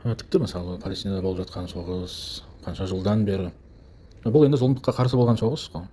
Тіпті мысалы Палестинада болып жатқан соғыс қанша жылдан бері бұл енді зұлымдыққа қарсы болған соғыс қой.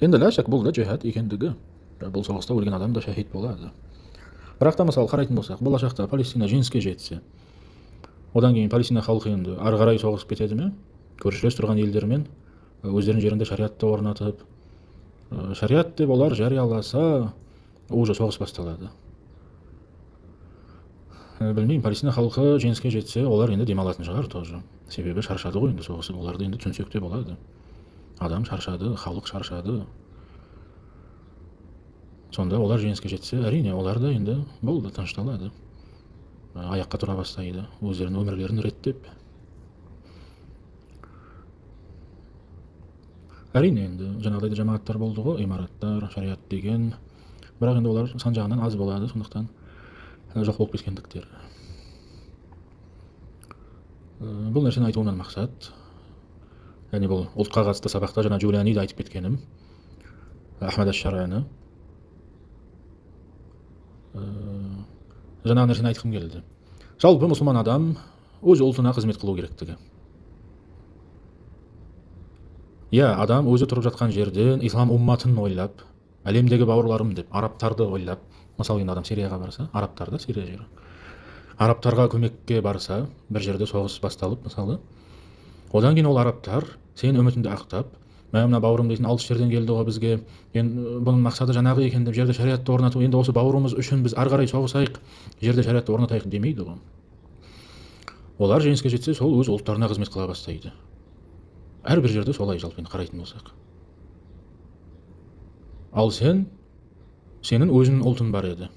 Енді ля шәк бұл да джихад екендігі. Бұл соғыста өлген адам да шахид болады. Бірақ та мысалы қарайтын болсақ, болашақта Палестина жеңіске жетсе, одан кейін Палестина халқы енді ары қарай соғысып кетеді ме? Көршілес тұрған елдермен өздерінің жерінде шариатты орнатып, шариат деп олар жарияласа, уже соғыс басталады. Білмеймін, Палестина халқы жеңіске жетсе, олар енді демалатын шығар тоже. Себебі шаршады ғой енді соғысып, оларды енді түсінсек те болады. Адам шаршады, халық шаршады. Сонда олар жеңіске жетсе, әрине олар да енді болды, тынышталады. Аяққа тұра бастайды, өздерінің өмірлерін реттеп. Әрине енді жаңағыдай жамағаттар болды ғой, имараттар, шариат деген. Бірақ енді олар сан жағынан аз болады, сондықтан жоқ болып кеткендіктер. Бұл нәрсені айтуымнан мақсат, яғни бұл ұлтқа қатысты сабақта жаңа Джулиани да айтып кеткенім, Ахмад аш-Шарани жаңағы нәрсені айтқым келді. Жалпы мұсылман адам өз ұлтына қызмет қылу керектігі. Адам өзі тұрып жатқан жерден ислам умматын ойлап, әлемдегі бауырларым деп, арабтарды ойлап, мысалы енді адам Сирияға барса, арабтар да Сирия жері. Арабтарға көмекке барса, бір жерде соғыс басталып, мысалы, одан кейін ол арабтар сен үмітіңді ақтап, мына бауырым дейтін алыс жерден келді ғой бізге, енді бұның мақсаты жаңағы екен деп жерде шариатты орнату, енді осы бауырымыз үшін біз ары қарай соғысайық, жерде шариатты орнатайық демейді ғой. Олар жеңіске жетсе, сол өз ұлттарына қызмет қыла бастайды. Әрбір жерде солай жалпы қарайтын болсақ. Ал сенің өзінің ұлтың бар еді.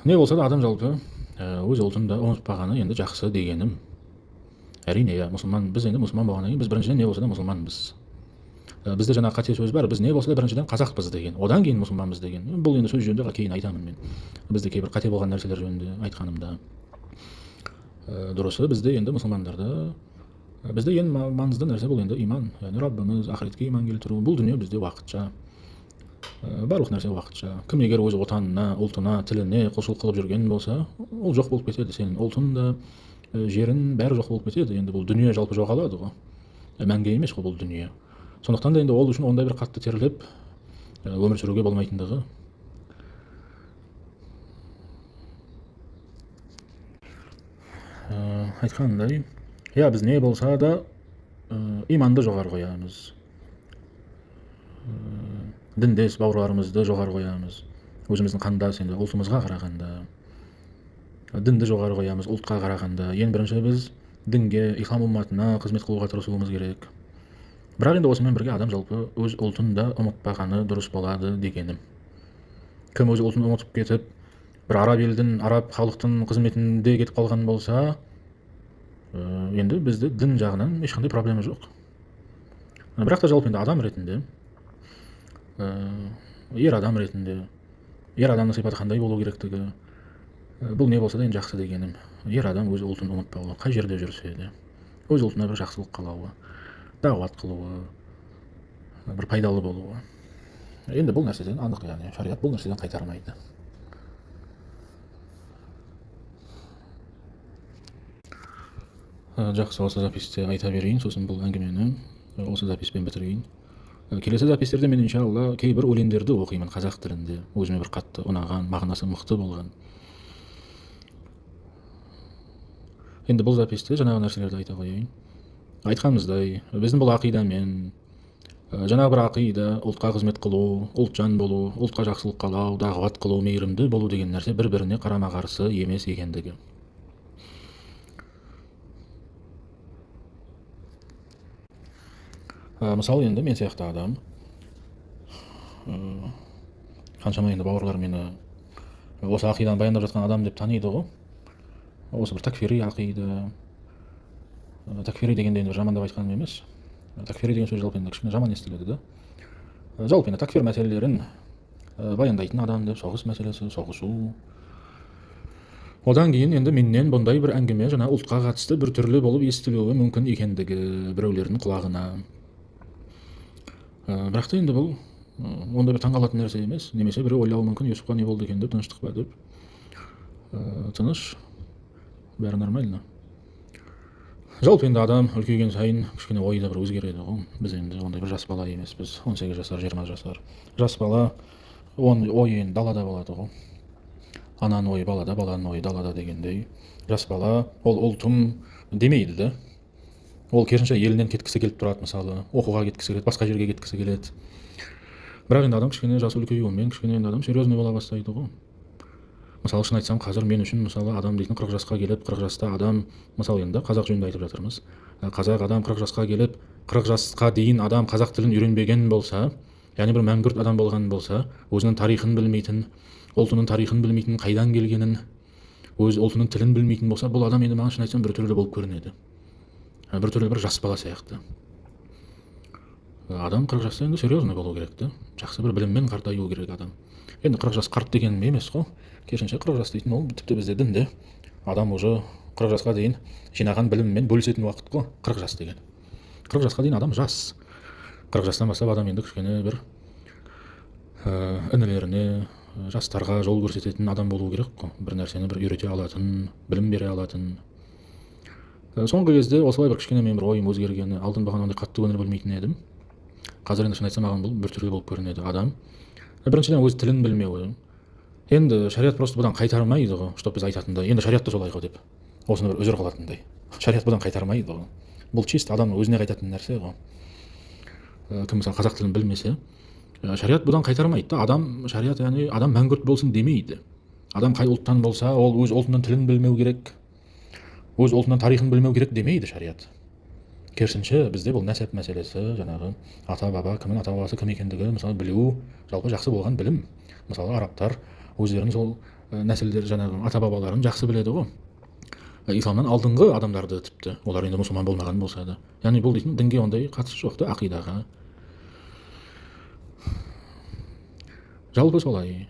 Не болса да адам жалпы өз ұлтын да ұмытпағаны енді жақсы дегенім. Әрине, мұсылман, біз енді мұсылман болғаннан кейін біз біріншіден не болса да мұсылманбыз. Бізде жаңа қате сөз бар, біз не болса да біріншіден қазақпыз деген, одан кейін мұсылманбыз деген. Бұл енді сөз жөнінде кейін айтамын мен. Бізде кейбір қате болған нәрселер жөнінде айтқанымда. Дұрысы бізде енді мұсылмандарда бізде ең маңызды нәрсе бұл енді иман, яғни Раббымыз, ақыретке иман келтіру. Бұл дүние бізде уақытша, барлық нәрсе уақытша. Кім егер өз отанына, ұлтына, тіліне құлшылық қылып жүрген болса, ол жоқ болып кетеді. Сенің ұлтың да, жерін бәрі жоқ болып кетеді. Енді бұл дүние жалпы жоғалады ғой. Мәңгі емес қой бұл дүние. Сондықтан да енді ол үшін ондай бір қатты теріліп өмір сүруге болмайтындығы. Айтқандай, біз не болса да иманды жоғары қоямыз. Діндес бауырларымызды жоғары қоямыз. Өзіміздің қандас енді ұлтымызға қарағанда. Дінді жоғары қоямыз ұлтқа қарағанда. Ең бірінші біз дінге, ислам умматына қызмет қылуға тырысуымыз керек. Бірақ енді осымен бірге адам жалпы өз ұлтын да ұмытпағаны дұрыс болады дегенім. Кім өз ұлтын ұмытып кетіп, бір араб елдің, араб халықтың қызметінде кетіп қалған болса, енді бізде дін жағынан ешқандай проблема жоқ. Бірақ та жалпы енді адам ретінде, ер адам ретінде, ер адамның сипаты қандай болу керектігі, бұл не болса да енді жақсы дегенім. Ер адам өз ұлтын ұмытпауы, қай жерде жүрсе де, өз ұлтына бір жақсылық қалауы, дағуат қылуы, бір пайдалы болуы. Енді бұл нәрседен анық, яғни шариат бұл нәрседен қайтармайды. Жақсы, осы записте айта берейін, сосын бұл әңгімені осы записпен бітірейін. Келесі запистерде мен иншалла кейбір өлеңдерді оқимын қазақ тілінде, өзіме бір қатты ұнаған, мағынасы мықты болған. Енді бұл записте жаңағы нәрселерді айта қояйын. Айтқанымыздай, біздің бұл ақидамен, жаңа бір ақида, ұлтқа қызмет қылу, ұлтжан болу, ұлтқа жақсылық қалау, дағуат қылу, мейірімді болу деген нәрсе бір-біріне қарама-қарсы емес екендігі. Мысалы енді мен сияқты адам, қаншама енді бауырлар мені осы ақиданы баяндап жатқан адам деп таниды ғой. Осы бір такфири ақида, такфири дегенде енді жамандап айтқаным емес. Такфири деген сөз жалпы енді кішкене жаман естіледі да. Жалпы енді такфир мәселелерін баяндайтын адам деп, соғыс мәселесі, соғысу. Одан кейін енді менен бұндай бір әңгіме жаңа ұлтқа қатысты бір түрлі болып естілуі мүмкін екендігі біреулердің құлағына. Бірақ та енді бұл онда бір таңғалатын нәрсе емес. Немесе біреу ойлауы мүмкін, Юсупқа не болды екен деп, тыныштық па деп. тыныш, бәрі нормально. Жалпы енді адам үлкейген сайын кішкене ойы да бір өзгереді ғой. Біз енді ондай бір жас бала емеспіз, 18 жасар, 20 жасар. Жас бала, оның ойы енді далада болады ғой. Ананың ойы балада, баланың ойы далада дегендей. Жас бала ол ұлтым демейді да. Ол керісінше елінен кеткісі келіп тұрады, мысалы, оқуға кеткісі келеді, басқа жерге кеткісі келеді. Бірақ енді адам кішкене жасы үлкеюімен кішкене енді адам серьезный бола бастайды ғой. Мысалы шын айтсам, қазір мен үшін мысалы адам дейтін 40 жасқа келіп, 40 жаста адам, мысалы енді қазақ жөнінде айтып жатырмыз. Қазақ адам 40 жасқа келіп, 40 жасқа дейін адам қазақ тілін үйренбеген болса, яғни бір мәңгүрт адам болған болса, өзінің тарихын білмейтін, ұлтының тарихын білмейтін, қайдан келгенін, өз ұлтының тілін білмейтін болса, бұл адам енді маған шын айтсам бір түрлі болып көрінеді. Бір түрлі бір жас бала сияқты. Адам 40 жаста енді серьезный болу керек та. Жақсы бір біліммен қартаю керек адам. Енді 40 жас қарт деген емес қой. Керісінше 40 жас дейтін ол тіпті бізде дінде адам уже 40 жасқа дейін жинаған біліммен бөлісетін уақыт қой 40 жас деген. 40 жасқа дейін адам жас. 40 жастан бастап адам енді кішкене бір інілеріне, жастарға жол көрсететін адам болу керек қой. Бір нәрсені бір үйрете алатын, білім бере алатын. Соңғы кезде осылай бір кішкене мен бір ойым өзгергені, алдын баған ондай қатты көңіл бөлмейтін едім. Қазір енді шын айтсам маған бұл бір түрлі болып көрінеді. Адам біріншіден өз тілін білмеуі. Енді шариғат просто бұдан қайтармайды ғой, чтоб біз айтатындай, енді шариғат та солай ғой деп. Осыны бір өзір қылатындай. Шариғат бұдан қайтармайды ғой. Бұл чисто адамның өзіне қайтатын нәрсе ғой. Кім мысалы қазақ тілін білмесе, шариғат бұдан қайтармайды да. Адам шариғат яғни адам мәңгүрт болсын демейді. Адам қай ұлттан болса, ол өз ұлтының тілін білмеу керек, өз ұлтының тарихын білмеу керек демейді шариғат. Керісінше бізде бұл нәсеп мәселесі, жаңағы ата баба кімнің ата бабасы кім екендігі мысалы білу, жалпы жақсы болған білім. Мысалы арабтар өздерінің сол нәсілдер жаңағы ата бабаларын жақсы біледі ғой. Исламнан алдыңғы адамдарды тіпті, олар енді мұсылман болмаған болса да. Яғни бұл дейтін дінге ондай қатысы жоқ та, ақидаға. Жалпы солай.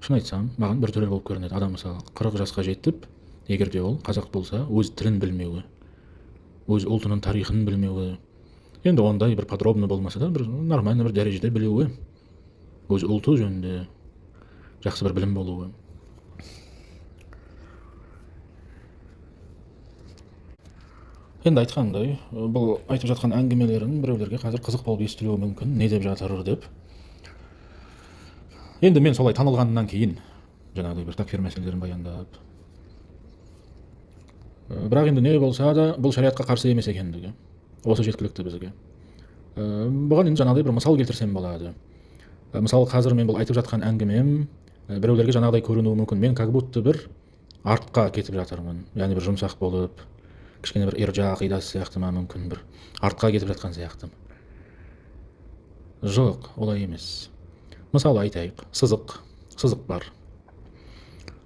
Шын айтсам, маған бір түрлі болып көрінеді. Адам мысалы 40 жасқа жетіп, егер де ол қазақ болса, өз тілін білмеуі, өз ұлтының тарихын білмеуі, енді ондай бір подробно болмаса да, бір нормальный бір дәрежеде білуі, өз ұлты жөнінде жақсы бір білім болуы. Енді айтқандай, бұл айтып жатқан әңгімелерін біреулерге қазір қызық болып естілуі мүмкін, не деп жатыр деп. Енді мен солай танылғаннан кейін жаңағыдай бір такфир мәселелерін баяндап, бірақ енді не болса да бұл шариғатқа қарсы емес екендігі осы жеткілікті бізге. Бұған енді жаңағыдай бір мысал келтірсем болады. Мысалы қазір мен бұл айтып жатқан әңгімем біреулерге жаңағыдай көрінуі мүмкін. Мен как будто бір артқа кетіп жатырмын, яғни бір жұмсақ болып, кішкене бір иржа ақидасы сияқты ма мүмкін, бір артқа кетіп жатқан сияқты. Жоқ, олай емес. Мысалы айтайық, сызық бар.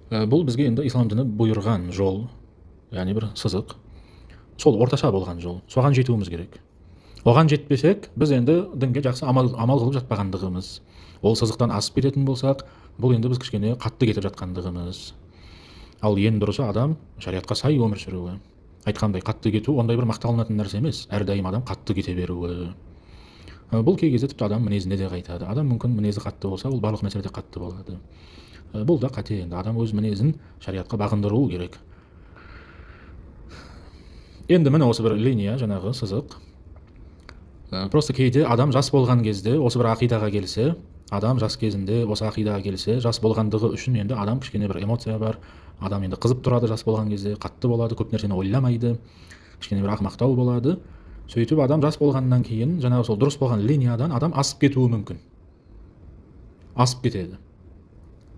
Бұл бізге енді ислам діні бұйырған жол, яғни бір сызық. Сол орташа болған жол. Соған жетуіміз керек. Оған жетпесек, біз енді дінге жақсы амал қылып жатпағандығымыз. Ол сызықтан асып кететін болсақ, бұл енді біз кішкене қатты кетіп жатқандығымыз. Ал ең дұрысы адам шариғатқа сай өмір сүруі. Айтқандай қатты кету ондай бір мақталынатын нәрсе емес. Әрдайым адам қатты кете беруі. Бұл кей кезде тіпті адам мінезіне де қайтады. Адам мүмкін мінезі қатты болса, ол барлық мәселеде қатты болады. Бұл да қате. Енді адам өз мінезін шариғатқа бағындыруы керек. Енді міне осы бір линия, жаңағы сызық. Просто кейде адам жас болған кезде осы бір ақидаға келсе, адам жас кезінде осы ақидаға келсе, жас болғандығы үшін енді адам кішкене бір эмоция бар. Адам енді қызып тұрады жас болған кезде, қатты болады, көп нәрсені ойламайды, кішкене бір ақымақтау болады. Сөйтіп адам жас болғаннан кейін жаңағы сол дұрыс болған линиядан адам асып кетуі мүмкін. Асып кетеді.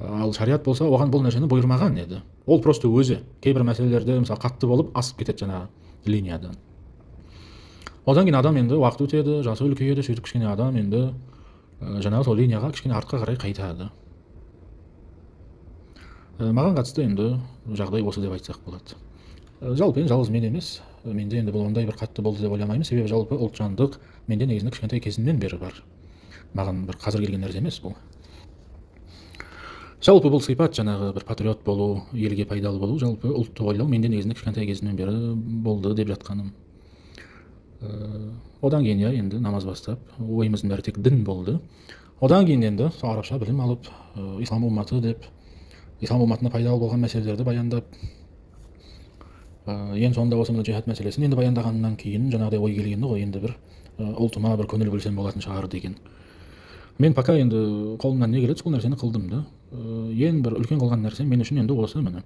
Ал шариғат болса, оған бұл нәрсені бұйырмаған еді. Ол просто өзі кейбір мәселелерде мысалы қатты болып асып кетеді жаңағы линиядан. Одан кейін адам енді уақыт өтеді, жасы үлкейеді, сөйтіп кішкене адам енді жаңағы сол линияға кішкене артқа қарай қайтады. Маған қатысты енді жағдай осы деп айтсақ болады. Жалпы енді жалғыз мен емес, менде енді бұл ондай бір қатты болды деп ойламаймын, себебі жалпы ұлтжандық менде негізінде кішкентай кезімнен бері бар. Маған бір қазір келген нәрсе емес бұл. Жалпы бұл сипат жаңағы бір патриот болу, елге пайдалы болу, жалпы ұлтты ойлау менде негізінде кішкентай кезімнен бері болды деп жатқаным. Одан кейін енді намаз бастап, ойымыздың бәрі тек дін болды. Одан кейін енді арабша білім алып, ислам умматы деп ислам умматына пайдалы болған мәселелерді баяндап, ең соңында осы мына жихад мәселесін енді баяндағаннан кейін жаңағыдай ой келгені ғой, енді бір ұлтыма бір көңіл бөлсем болатын шығар деген. Мен пока енді қолымнан не келеді сол нәрсені қылдым да. Ең бір үлкен қылған нәрсе мен үшін енді осы міне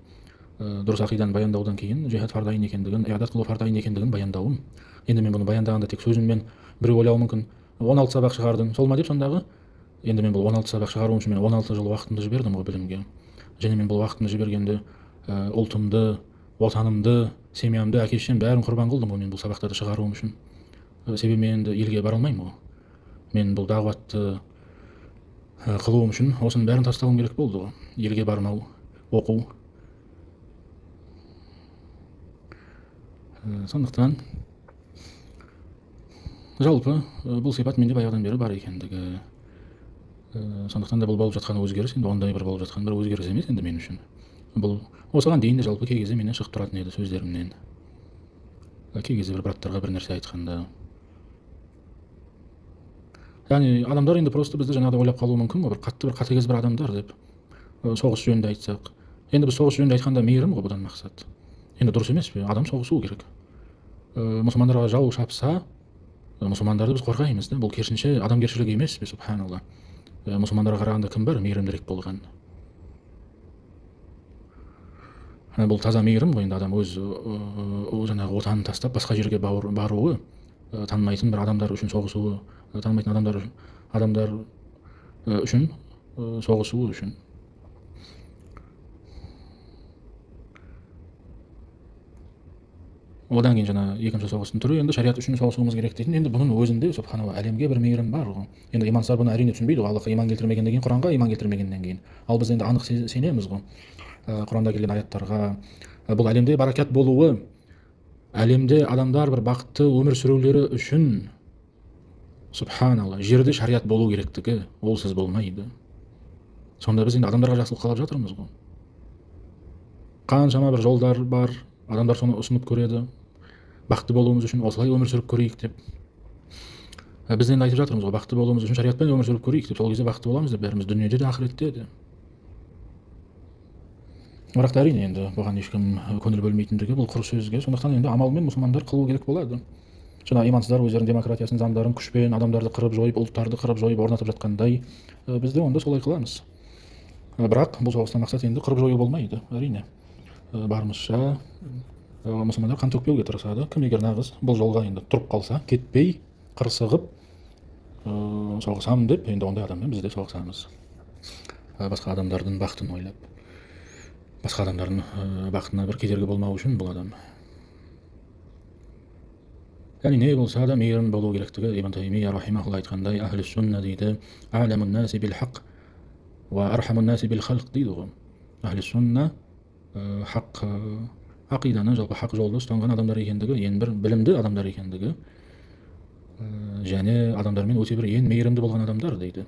дұрыс ақиданы баяндаудан кейін жихад фардайын екендігін, иадат қылу фардайын екендігін баяндауым. Енді мен бұны баяндағанда тек сөзіммен біреу ойлауы мүмкін, 16 сабақ шығардың сол ма деп сондағы. Енді мен бұл 16 сабақ шығаруым үшін мен 16 жыл уақытымды жібердім ғой білімге. Және мен бұл уақытымды жібергенде ұлтымды, отанымды, семьямды, әке шешем бәрін құрбан қылдым ғой мен бұл сабақтарды шығаруым үшін. Себебі мен енді елге бара алмаймын ғой. Мен бұл дағуатты қылуым үшін осының бәрін тастауым керек болды ғой. Елге бармау, оқу. Сондықтан жалпы бұл сипат менде баяғыдан бері бар екендігі. Сондықтан да бұл болып жатқан өзгеріс енді ондай бір болып жатқан бір өзгеріс емес енді мен үшін. Бұл осыған дейін де жалпы кей кезде менен шығып тұратын еді сөздерімнен. Кей кезде бір браттарға бір нәрсе айтқанда. Яғни адамдар енді просто бізді жаңағыдай ойлап қалуы мүмкін ғой, бір қатты бір қатыгез бір адамдар деп. Соғыс жөнінде айтсақ. Енді біз соғыс жөнінде айтқанда мейірім ғой бұдан мақсат. Енді дұрыс емес пе? Адам соғысуы керек. Мұсылмандарға жау шапса, мұсылмандарды біз қорғаймыз да. Бұл керісінше адамгершілік емес пе, субханалла. Мұсылмандарға қарағанда кім бар мейірімдірек болған? Бұл таза мейірім ғой, енді адам өз жаңағы отанын тастап басқа жерге баруы, танымайтын бір адамдар үшін соғысуы, танымайтын адамдар үшін соғысуы үшін. Одан кейін жаңа екінші соғыстың түрі енді шариғат үшін соғысуымыз керек дейтін. Енді бұның өзінде субханалла әлемге бір мейірім бар ғой. Енді имансыздар бұны әрине түсінбейді ғой. Аллахқа иман келтірмегеннен кейін, Құранға иман келтірмегеннен кейін. Ал біз енді анық сенеміз ғой. Құранда келген аяттарға бұл әлемде баракат болуы, әлемде адамдар бір бақытты өмір сүрулері үшін субханалла жерде шариғат болу керектігі олсыз болмайды. Сонда біз енді адамдарға жақсылық қалап жатырмыз ғой. Қаншама бір жолдар бар, адамдар соны ұсынып көреді. Бақытты болуымыз үшін осылай өмір сүріп көрейік деп. Біз енді айтып жатырмыз ғой, бақытты болуымыз үшін шариғатпен өмір сүріп көрейік деп. Сол кезде бақытты боламыз деп бәріміз дүниеде де ақыретте де. Бірақ та әрине енді бұған ешкім көңіл бөлмейтіндігі бұл құр сөзге. Сондықтан енді амалмен мұсылмандар қылу керек болады. Жаңа имансыздар өздерінің демократиясын, заңдарын күшпен адамдарды қырып жойып, ұлттарды қырып жойып орнатып жатқандай, біз де онда солай қыламыз. Бірақ бұл соғыстан мақсат енді қырып жою болмайды, әрине. Барымызша мұсылмандар қан төкпеуге тырысады. Кім егер нағыз бұл жолға енді тұрып қалса, кетпей, қырсығып соғысамын деп, енді ондай адаммен біз де соғысамыз. Басқа адамдардың бақытын ойлап, басқа адамдардың бақытына бір кедергі болмау үшін бұл адам. Яғни не болса да мейірім болу керектігі Ибн Таймия рахимахулла айтқандай, ахлі сүнна дейді, а'ламун наси бил хақ ва архамун наси бил халқ дейді ғой. Ахлі сүнна хақ ақиданы, жалпы хақ жолды ұстанған адамдар екендігі, ең бір білімді адамдар екендігі, және адамдармен өте бір ең мейірімді болған адамдар дейді.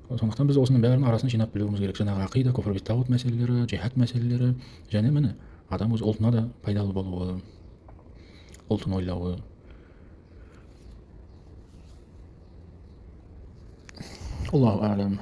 Сондықтан біз осының бәрінің арасын жинап білуіміз керек. Жаңағы ақида, күфр бит тағут мәселелері, жихад мәселелері, және міне адам өз ұлтына да пайдалы болуы, ұлтын ойлауы. Аллаху а'лам.